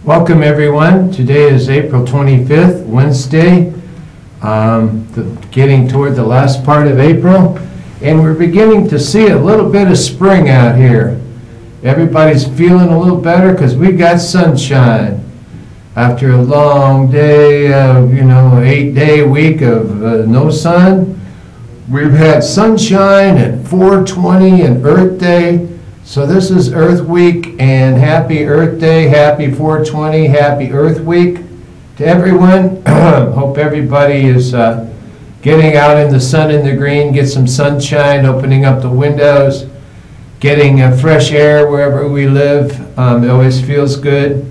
Welcome everyone. Today is April 25th, Wednesday, getting toward the last part of April, and we're beginning to see a little bit of spring out here. Everybody's feeling a little better because we got sunshine. After a long day, 8-day week of no sun, we've had sunshine at 4:20 and Earth Day. So this is Earth Week, and happy Earth Day, happy 420, happy Earth Week to everyone. Hope everybody is getting out in the sun and the green, get some sunshine, opening up the windows, getting fresh air wherever we live. It always feels good.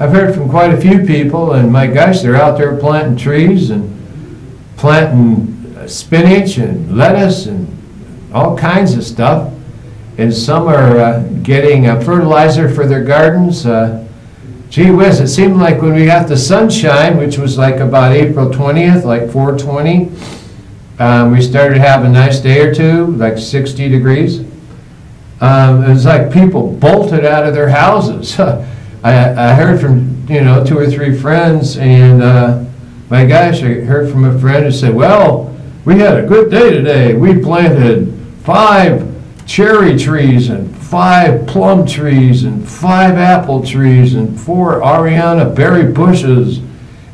I've heard from quite a few people, and my gosh, they're out there planting trees and planting spinach and lettuce and all kinds of stuff. And some are getting fertilizer for their gardens. Gee whiz, it seemed like when we got the sunshine, which was like about April 20th, like 4:20, we started to have a nice day or two, like 60 degrees. It was like people bolted out of their houses. I heard from, 2 or 3 friends, and my gosh, I heard from a friend who said, well, we had a good day today. We planted 5 cherry trees and 5 plum trees and 5 apple trees and 4 Ariana berry bushes.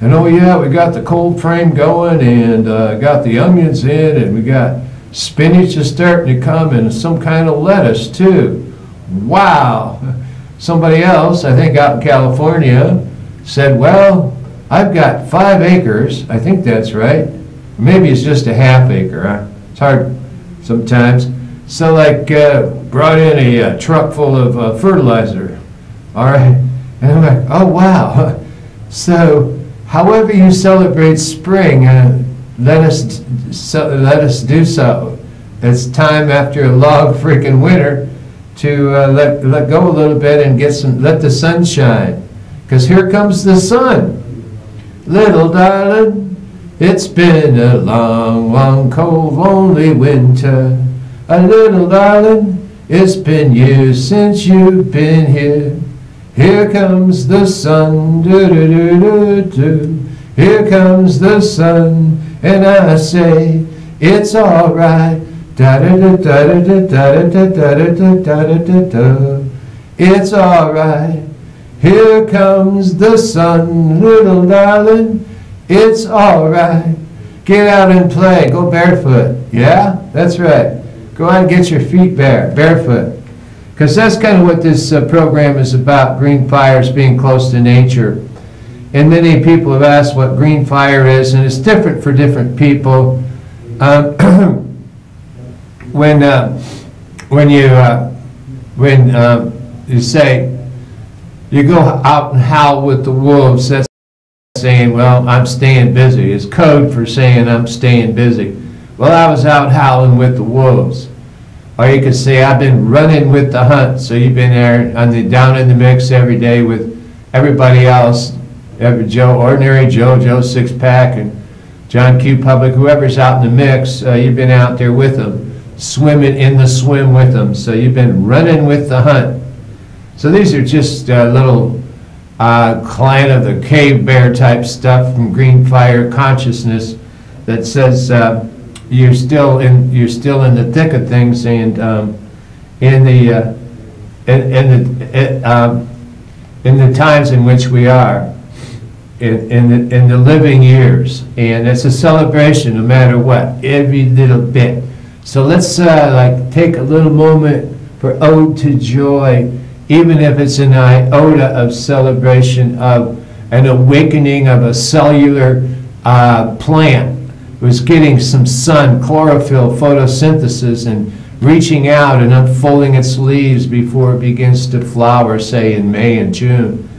And oh yeah, we got the cold frame going, and got the onions in, and we got spinach is starting to come, and some kind of lettuce too. Wow. Somebody else, I think out in California, said, well, I've got 5 acres. I think that's right. Maybe it's just a half acre. It's hard sometimes. So brought in a truck full of fertilizer. All right. And I'm like, oh wow. So however you celebrate spring, let us do so. It's time after a long freaking winter to let go a little bit and let the sun shine. Because here comes the sun. Little darling, it's been a long, long, cold, lonely winter. A little darling, it's been years since you've been here. Here comes the sun, do-do-do-do-do. Here comes the sun, and I say, it's all right. Da-da-da-da-da-da-da-da-da-da-da-da-da-da. It's all right. Here comes the sun, little darling. It's all right. Get out and play. Go barefoot. Yeah, that's right. Go out and get your feet barefoot. Because that's kind of what this program is about. GreenFire is being close to nature. And many people have asked what GreenFire is, and it's different for different people. When you say you go out and howl with the wolves, that's saying, well, I'm staying busy. It's code for saying I'm staying busy. Well, I was out howling with the wolves. Or you could say, I've been running with the hunt. So you've been there down in the mix every day with everybody else, Ordinary Joe, Joe Six-Pack, and John Q. Public, whoever's out in the mix, you've been out there with them, swimming in the swim with them. So you've been running with the hunt. So these are just little client of the cave bear type stuff from GreenFire consciousness that says you're still in the thick of things, and in the times in which we are, in the living years, and it's a celebration no matter what, every little bit. So let's take a little moment for ode to joy, even if it's an iota of celebration of an awakening of a cellular plant. Was getting some sun, chlorophyll, photosynthesis, and reaching out and unfolding its leaves before it begins to flower, say in May and June.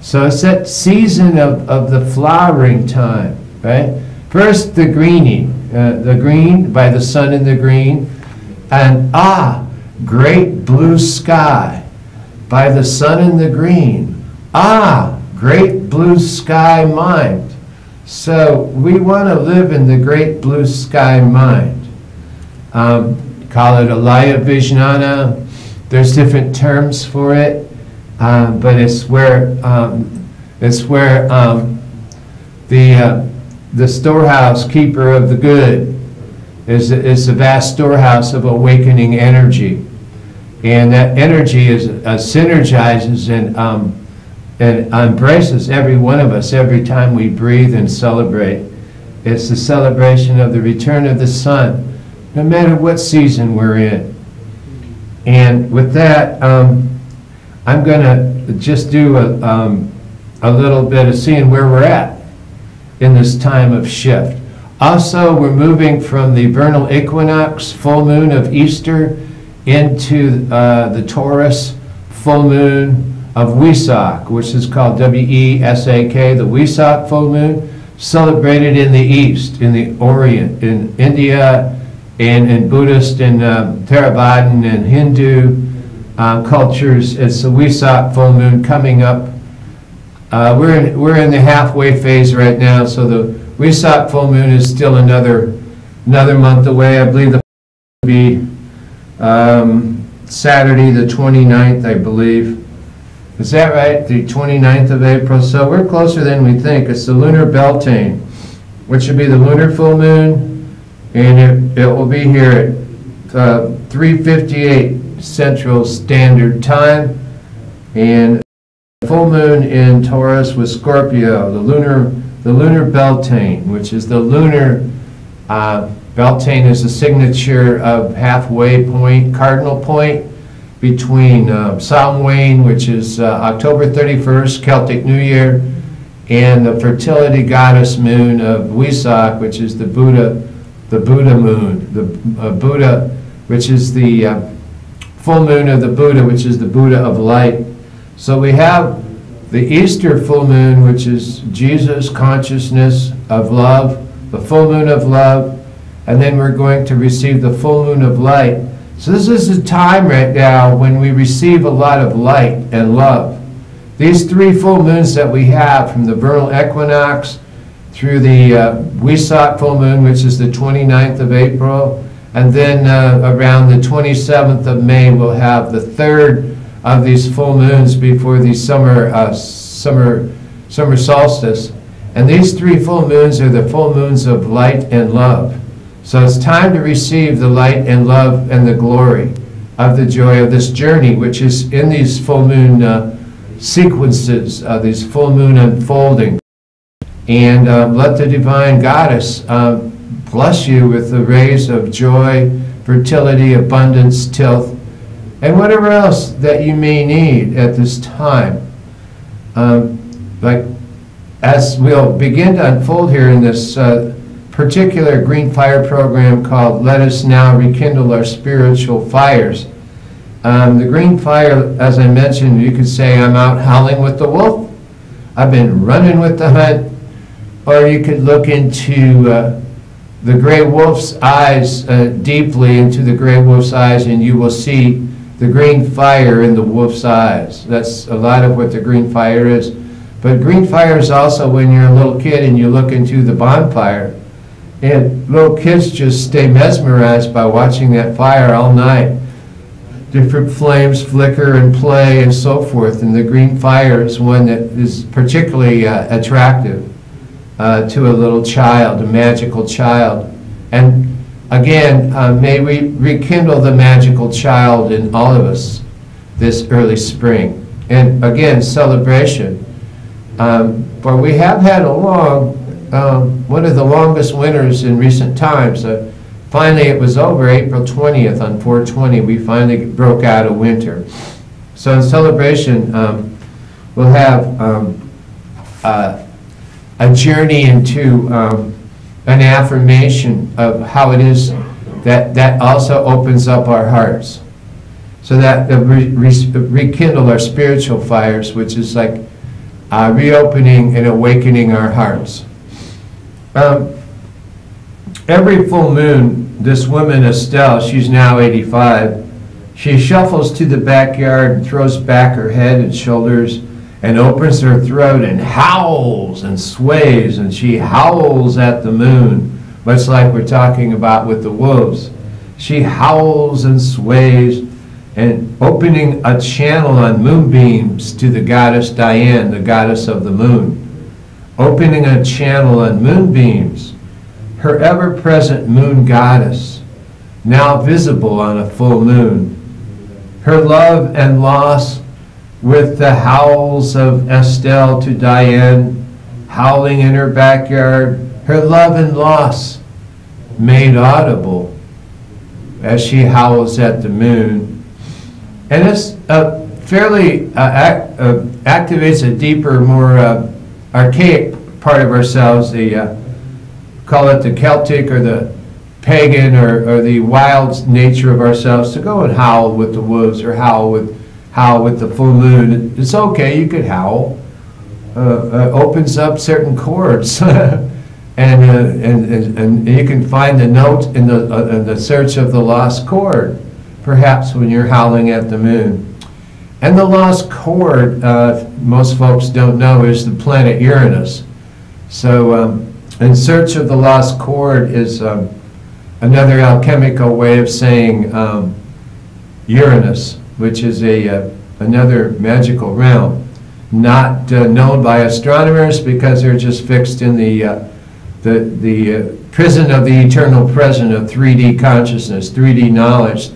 So it's that season of the flowering time, right? First, the greening, the green by the sun in the green, and great blue sky by the sun in the green. Great blue sky mind. So we want to live in the great blue sky mind. Call it Alaya Vijnana. There's different terms for it, but it's where It's where the storehouse keeper of the good is a vast storehouse of awakening energy. And that energy synergizes and embraces every one of us every time we breathe and celebrate. It's the celebration of the return of the sun, no matter what season we're in. And with that, I'm going to just do a little bit of seeing where we're at in this time of shift. Also, we're moving from the vernal equinox, full moon of Easter, into the Taurus full moon of Wesak, which is called W-E-S-A-K, the Wesak full moon, celebrated in the East, in the Orient, in India, and in Buddhist and Theravadan and Hindu cultures. It's the Wesak full moon coming up. We're in the halfway phase right now, so the Wesak full moon is still another month away. I believe the will be Saturday the 29th, I believe. Is that right? The 29th of April. So we're closer than we think. It's the lunar Beltane, which would be the lunar full moon, and it will be here at 3:58 Central Standard Time. And the full moon in Taurus was Scorpio, the lunar Beltane, which is the lunar Beltane is the signature of halfway point, cardinal point, between Samhain, which is October 31st, Celtic New Year, and the fertility goddess moon of Wesak, which is the Buddha moon, the Buddha, which is the full moon of the Buddha, which is the Buddha of light. So we have the Easter full moon, which is Jesus, consciousness of love, the full moon of love, and then we're going to receive the full moon of light. So this is a time right now when we receive a lot of light and love. These three full moons that we have, from the vernal equinox through the Wesak full moon, which is the 29th of April, and then around the 27th of May, we'll have the third of these full moons before the summer solstice. And these three full moons are the full moons of light and love. So it's time to receive the light and love and the glory of the joy of this journey, which is in these full moon sequences, these full moon unfolding. And let the divine goddess bless you with the rays of joy, fertility, abundance, tilth, and whatever else that you may need at this time. Like as we'll begin to unfold here in this particular GreenFire program called Let Us Now Rekindle Our Spiritual Fires. The GreenFire, as I mentioned, you could say I'm out howling with the wolf. I've been running with the hunt. Or you could look into the gray wolf's eyes, deeply into the gray wolf's eyes, and you will see the green fire in the wolf's eyes. That's a lot of what the green fire is. But green fire is also when you're a little kid and you look into the bonfire. And little kids just stay mesmerized by watching that fire all night. Different flames flicker and play and so forth. And the green fire is one that is particularly attractive to a little child, a magical child. And again, may we rekindle the magical child in all of us this early spring. And again, celebration. For we have had a long, one of the longest winters in recent times. Finally, it was over April 20th on 4/20. We finally broke out of winter. So in celebration, we'll have a journey into an affirmation of how it is that also opens up our hearts. So that rekindle our spiritual fires, which is like reopening and awakening our hearts. Every full moon, this woman, Estelle, she's now 85, she shuffles to the backyard and throws back her head and shoulders and opens her throat and howls and sways, and she howls at the moon, much like we're talking about with the wolves. She howls and sways, and opening a channel on moonbeams to the goddess Diane, the goddess of the moon. Opening a channel on moonbeams, her ever-present moon goddess, now visible on a full moon. Her love and loss with the howls of Estelle to Diane, howling in her backyard, her love and loss made audible as she howls at the moon. And this fairly activates a deeper, more archaic part of ourselves, call it the Celtic or the pagan or the wild nature of ourselves, to go and howl with the wolves or howl with the full moon. It's okay, you could howl. Opens up certain chords. And you can find the note in the search of the lost chord, perhaps when you're howling at the moon. And the lost chord, most folks don't know, is the planet Uranus. So in search of the lost chord is another alchemical way of saying Uranus, which is another magical realm, not known by astronomers because they're just fixed in the prison of the eternal present of 3D consciousness, 3D knowledge,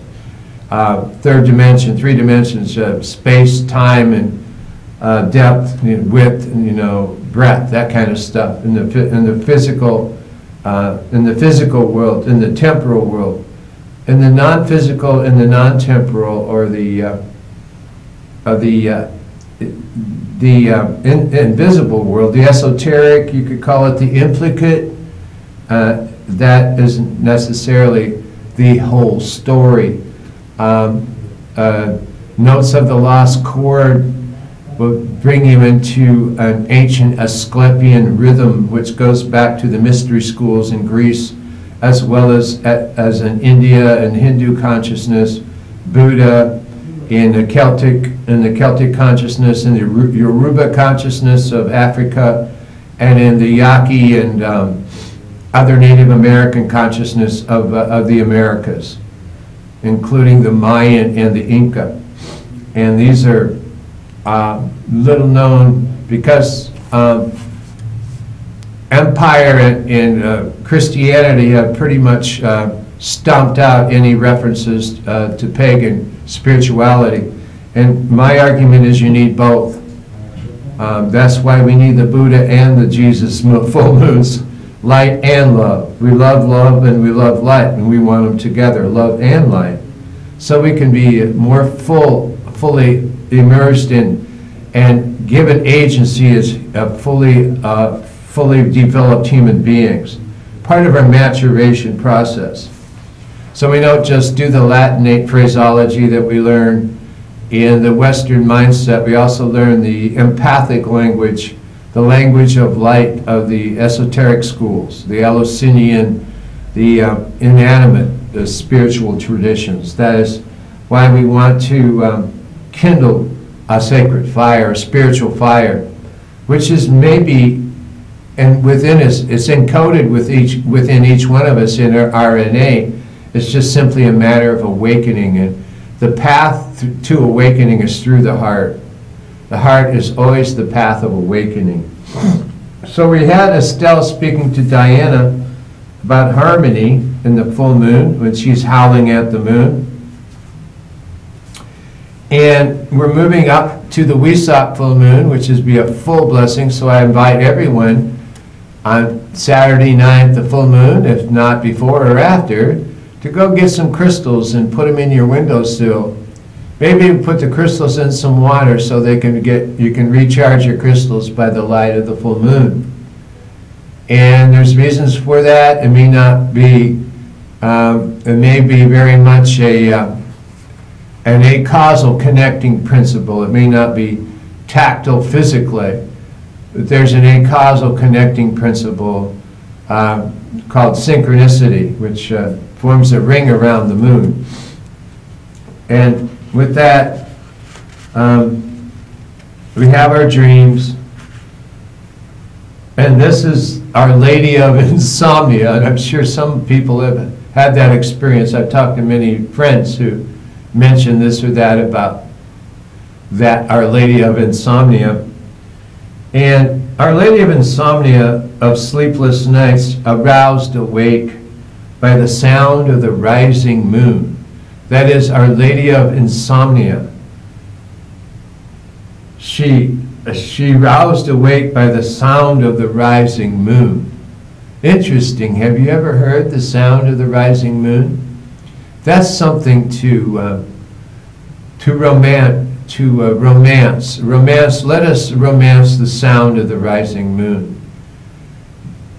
third dimension, 3 dimensions of space, time, and depth, width, and breadth, that kind of stuff in the physical world, in the temporal world, in the non-physical, in the non-temporal, or the invisible world, the esoteric, you could call it the implicate. That isn't necessarily the whole story. Notes of the lost chord will bring you into an ancient Asclepian rhythm, which goes back to the mystery schools in Greece, as well as in India and Hindu consciousness, Buddha, in the Celtic consciousness, in the Yoruba consciousness of Africa, and in the Yaqui and other Native American consciousness of the Americas, including the Mayan and the Inca. And these are little known because empire and Christianity have pretty much stomped out any references to pagan spirituality. And my argument is you need both. That's why we need the Buddha and the Jesus full moons, light and love. We love love and we love light, and we want them together, love and light, so we can be more fully immersed in and given agency as fully developed human beings, part of our maturation process. So we don't just do the Latinate phraseology that we learn in the Western mindset. We also learn the empathic language, the language of light of the esoteric schools, the Eleusinian, the inanimate, the spiritual traditions. That is why we want to kindle a sacred fire, a spiritual fire, which is maybe, and within us, it's encoded within each one of us in our RNA. It's just simply a matter of awakening, and the path to awakening is through the heart. The heart is always the path of awakening. So we had Estelle speaking to Diana about harmony in the full moon when she's howling at the moon. And we're moving up to the Wesak full moon, which is be a full blessing. So I invite everyone on Saturday night, the full moon, if not before or after, to go get some crystals and put them in your windowsill. Maybe put the crystals in some water so you can recharge your crystals by the light of the full moon. And there's reasons for that. It may not be, it may be very much an acausal connecting principle. It may not be tactile physically, but there's an acausal connecting principle called synchronicity, which forms a ring around the moon. And with that, we have our dreams. And this is Our Lady of Insomnia, and I'm sure some people have had that experience. I've talked to many friends who mention this or that about that Our Lady of Insomnia. And Our Lady of Insomnia, of sleepless nights, aroused awake by the sound of the rising moon. That is Our Lady of Insomnia. She roused awake by the sound of the rising moon. Interesting. Have you ever heard the sound of the rising moon? That's something to romance. Let us romance the sound of the rising moon.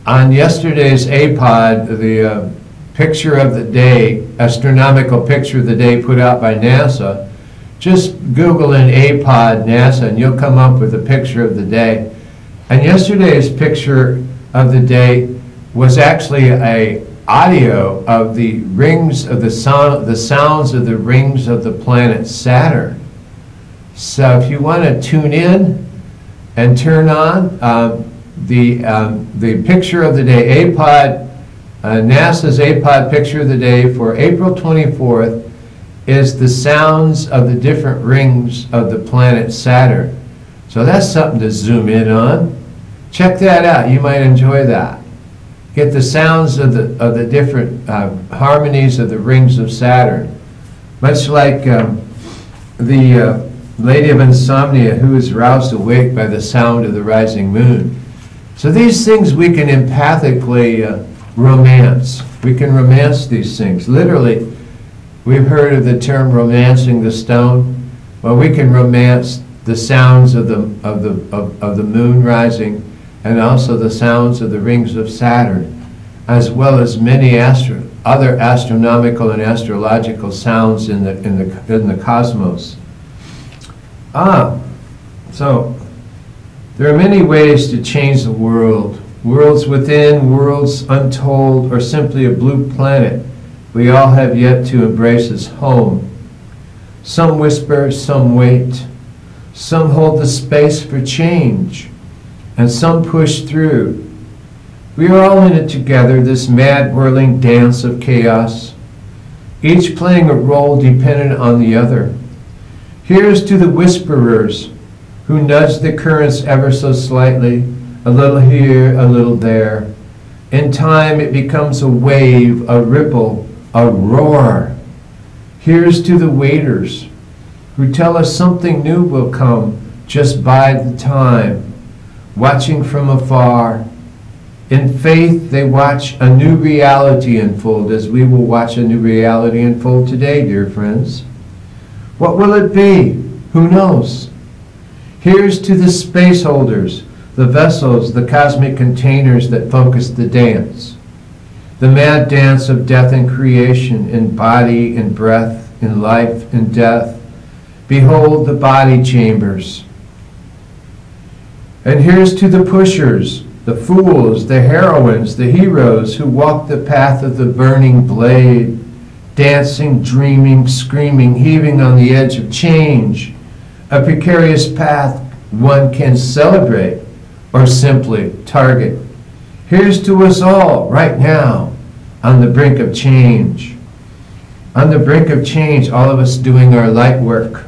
On yesterday's APOD, the picture of the day, astronomical picture of the day put out by NASA, just Google in APOD NASA and you'll come up with a picture of the day. And yesterday's picture of the day was actually a audio of the rings of the sounds of the rings of the planet Saturn. So if you want to tune in and turn on the picture of the day, APOD, NASA's APOD picture of the day for April 24th is the sounds of the different rings of the planet Saturn. So that's something to zoom in on. Check that out. You might enjoy that. Get the sounds of the different harmonies of the rings of Saturn. Much like the Lady of Insomnia, who is roused awake by the sound of the rising moon. So these things we can empathically romance. We can romance these things. Literally, we've heard of the term romancing the stone. Well, we can romance the sounds of the moon rising, and also the sounds of the rings of Saturn, as well as many other astronomical and astrological sounds in the cosmos. So there are many ways to change the world. Worlds within, worlds untold, or simply a blue planet we all have yet to embrace as home. Some whisper, some wait. Some hold the space for change, and some push through. We are all in it together, this mad whirling dance of chaos, each playing a role dependent on the other. Here's to the whisperers who nudge the currents ever so slightly, a little here, a little there. In time it becomes a wave, a ripple, a roar. Here's to the waiters who tell us something new will come, just bide the time, watching from afar. In faith they watch a new reality unfold, as we will watch a new reality unfold today, dear friends. What will it be? Who knows? Here's to the space holders, the vessels, the cosmic containers that focus the dance. The mad dance of death and creation, in body, in breath, in life, in death. Behold the body chambers. And here's to the pushers, the fools, the heroines, the heroes who walk the path of the burning blade, dancing, dreaming, screaming, heaving on the edge of change, a precarious path one can celebrate or simply target. Here's to us all right now on the brink of change. On the brink of change, all of us doing our light work.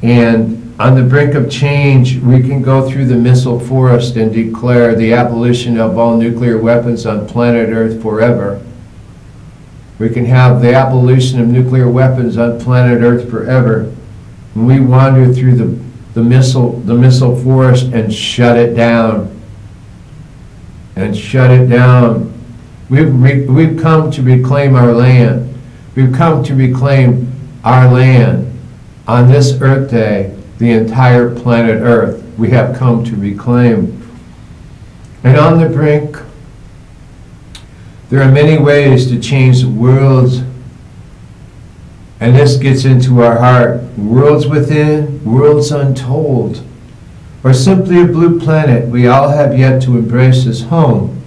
And on the brink of change, we can go through the missile forest and declare the abolition of all nuclear weapons on planet Earth forever. We can have the abolition of nuclear weapons on planet Earth forever. When we wander through the missile forest and shut it down. And shut it down. We've come to reclaim our land. We've come to reclaim our land. On this Earth Day, the entire planet Earth, we have come to reclaim. And on the brink, there are many ways to change the world. And this gets into our heart. Worlds within, worlds untold, or simply a blue planet we all have yet to embrace as home.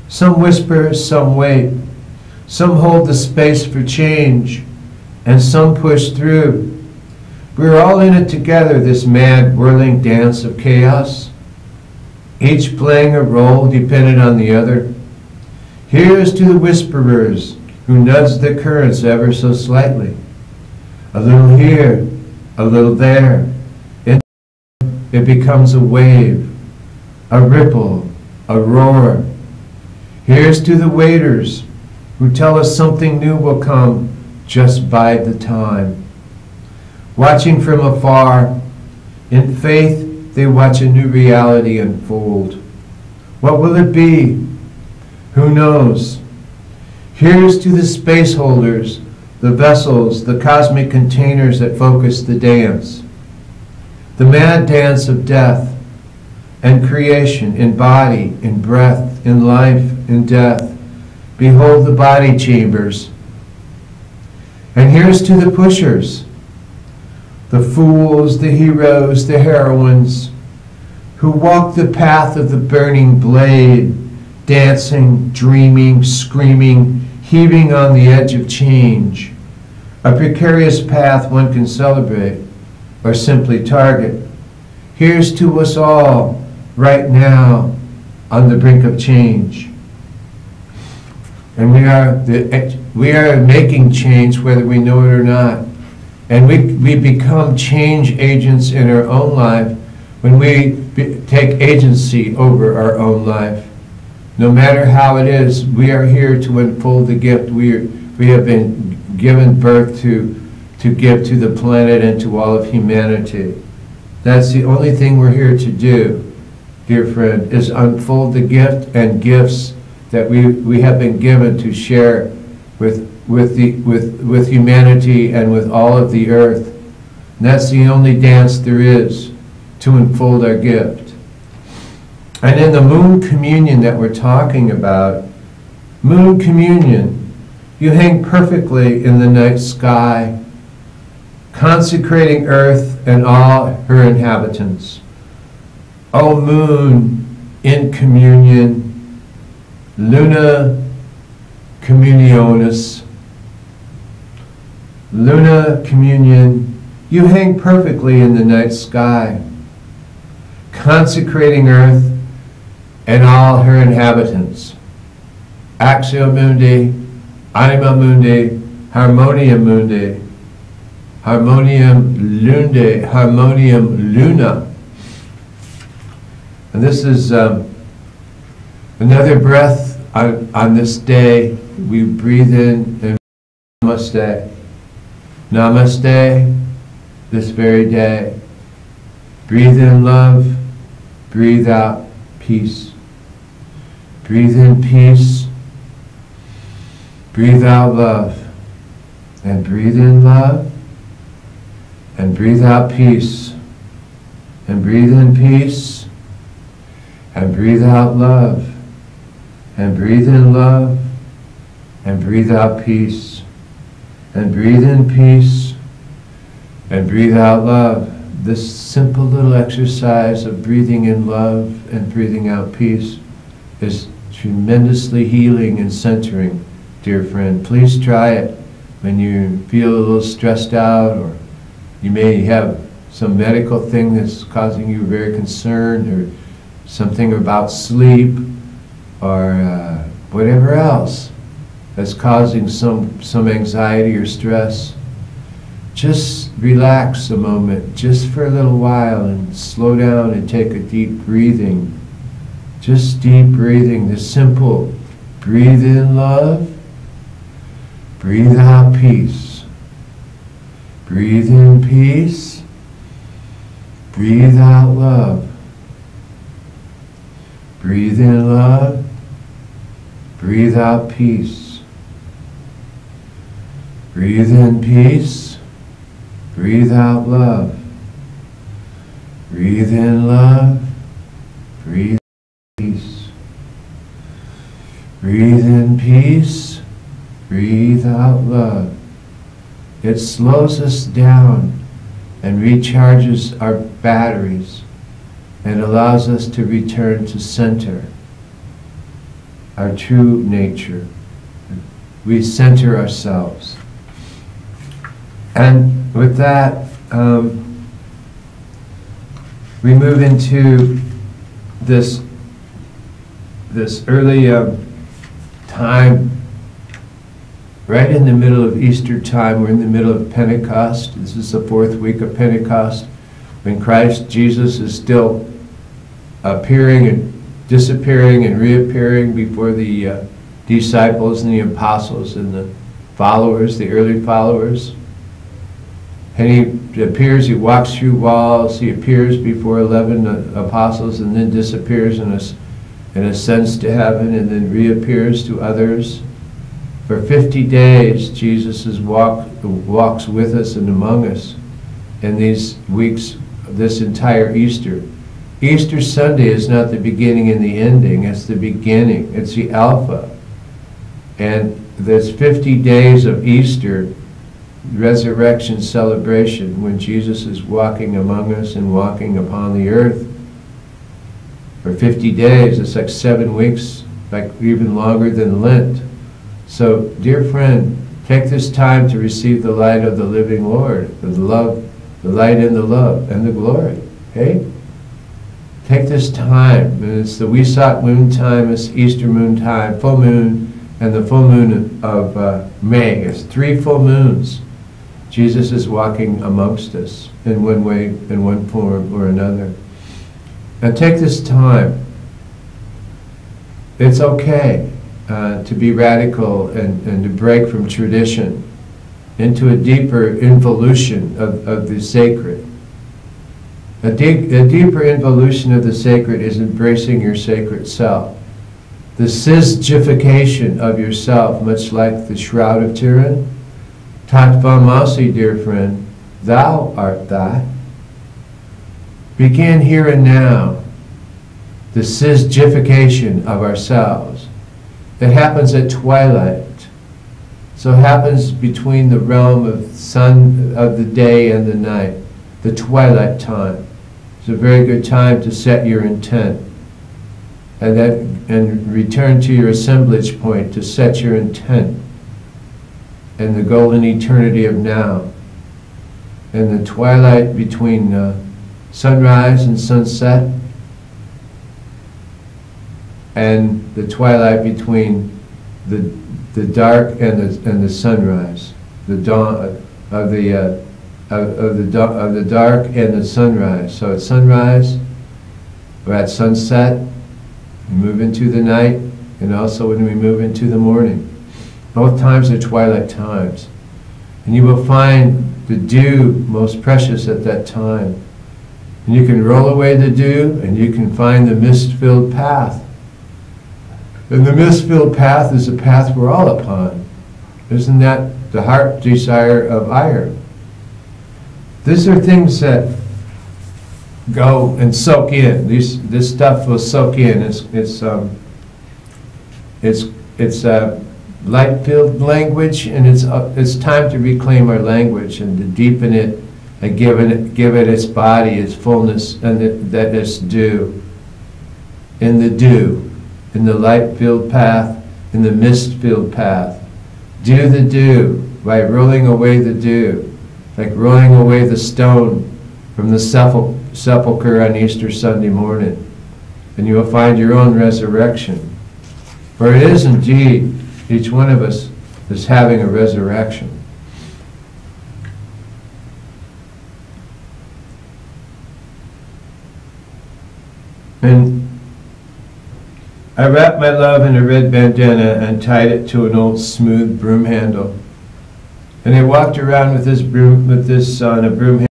Some whisper, some wait. Some hold the space for change, and some push through. We're all in it together, this mad whirling dance of chaos, each playing a role dependent on the other. Here's to the whisperers, who nudge the currents ever so slightly. A little here, a little there. It becomes a wave, a ripple, a roar. Here's to the waiters who tell us something new will come. Just bide the time. Watching from afar, in faith they watch a new reality unfold. What will it be? Who knows? Here's to the space holders, the vessels, the cosmic containers that focus the dance. The mad dance of death and creation in body, in breath, in life, in death. Behold the body chambers. And here's to the pushers, the fools, the heroes, the heroines, who walk the path of the burning blade, dancing, dreaming, screaming, heaving on the edge of change. A precarious path one can celebrate or simply target. Here's to us all, right now, on the brink of change. And we are making change whether we know it or not. And we become change agents in our own life when we take agency over our own life. No matter how it is, we are here to unfold the gift we have been given birth to give to the planet and to all of humanity. That's the only thing we're here to do, dear friend, is unfold the gift and gifts that we have been given to share with humanity and with all of the earth. And that's the only dance there is, to unfold our gift. And in the moon communion that we're talking about, moon communion, you hang perfectly in the night sky, consecrating earth and all her inhabitants. O moon in communion, Luna communionis, Luna communion, you hang perfectly in the night sky, consecrating earth and all her inhabitants. Axio mundi, anima mundi, harmonia mundi, harmonium lunde, harmonium luna. And this is another breath on this day. We breathe in and namaste. Namaste this very day. Breathe in love, breathe out peace. Breathe in peace, breathe out love, and breathe in love, and breathe out peace, and breathe in peace, and breathe out love, and breathe in love, and breathe out peace, and breathe in peace, and breathe out love. This simple little exercise of breathing in love and breathing out peace is tremendously healing and centering, dear friend. Please try it when you feel a little stressed out, or you may have some medical thing that's causing you very concerned, or something about sleep, or whatever else that's causing some anxiety or stress. Just relax a moment, just for a little while, and slow down and take a deep breathing. Just deep breathing, the simple breathe in love, breathe out peace. Breathe in peace, breathe out love. Breathe in love, breathe out peace. Breathe in peace, breathe out love. Breathe in love, breathe peace. Breathe in peace, breathe out love. It slows us down and recharges our batteries and allows us to return to center, our true nature. We center ourselves. And with that, we move into this early time right in the middle of Easter time. We're in the middle of Pentecost. This is the 4th week of Pentecost, when Christ Jesus is still appearing and disappearing and reappearing before the disciples and the apostles and the followers, the early followers. And he appears, he walks through walls, he appears before 11 apostles and then disappears and ascends to heaven and then reappears to others. For 50 days, Jesus walks with us and among us in these weeks, this entire Easter. Easter Sunday is not the beginning and the ending, it's the beginning, it's the Alpha. And there's 50 days of Easter resurrection celebration when Jesus is walking among us and walking upon the earth. For 50 days, it's like 7 weeks, like even longer than Lent. So, dear friend, take this time to receive the light of the living Lord, the love, the light and the love and the glory. Okay? Take this time, and it's the Wesak moon time, it's Easter moon time, full moon, and the full moon of May. It's 3 full moons. Jesus is walking amongst us in one way, in one form or another. And take this time. It's okay to be radical and to break from tradition into a deeper involution of the sacred. A deeper involution of the sacred is embracing your sacred self. The sisgification of yourself, much like the Shroud of Turin. Tattva Masi, dear friend, thou art that. Begin here and now the sisgification of ourselves. It happens at twilight. So it happens between the realm of sun of the day and the night, the twilight time. It's a very good time to set your intent and return to your assemblage point to set your intent in the golden eternity of now. In the twilight between sunrise and sunset, and the twilight between the dark and the sunrise, the dawn of the dark and the sunrise. So at sunrise or at sunset, we move into the night, and also when we move into the morning. Both times are twilight times. And you will find the dew most precious at that time. And you can roll away the dew, and you can find the mist-filled path. And the mist-filled path is a path we're all upon. Isn't that the heart desire of iron? These are things that go and soak in. This stuff will soak in. It's light-filled language, and it's time to reclaim our language and to deepen it and give it its body, its fullness, and that it's due. In the dew, in the light-filled path, in the mist-filled path. Do the dew by rolling away the dew, like rolling away the stone from the sepulchre on Easter Sunday morning, and you will find your own resurrection. For it is indeed, each one of us is having a resurrection. And I wrapped my love in a red bandana and tied it to an old smooth broom handle. And I walked around with this broom, on a broom handle.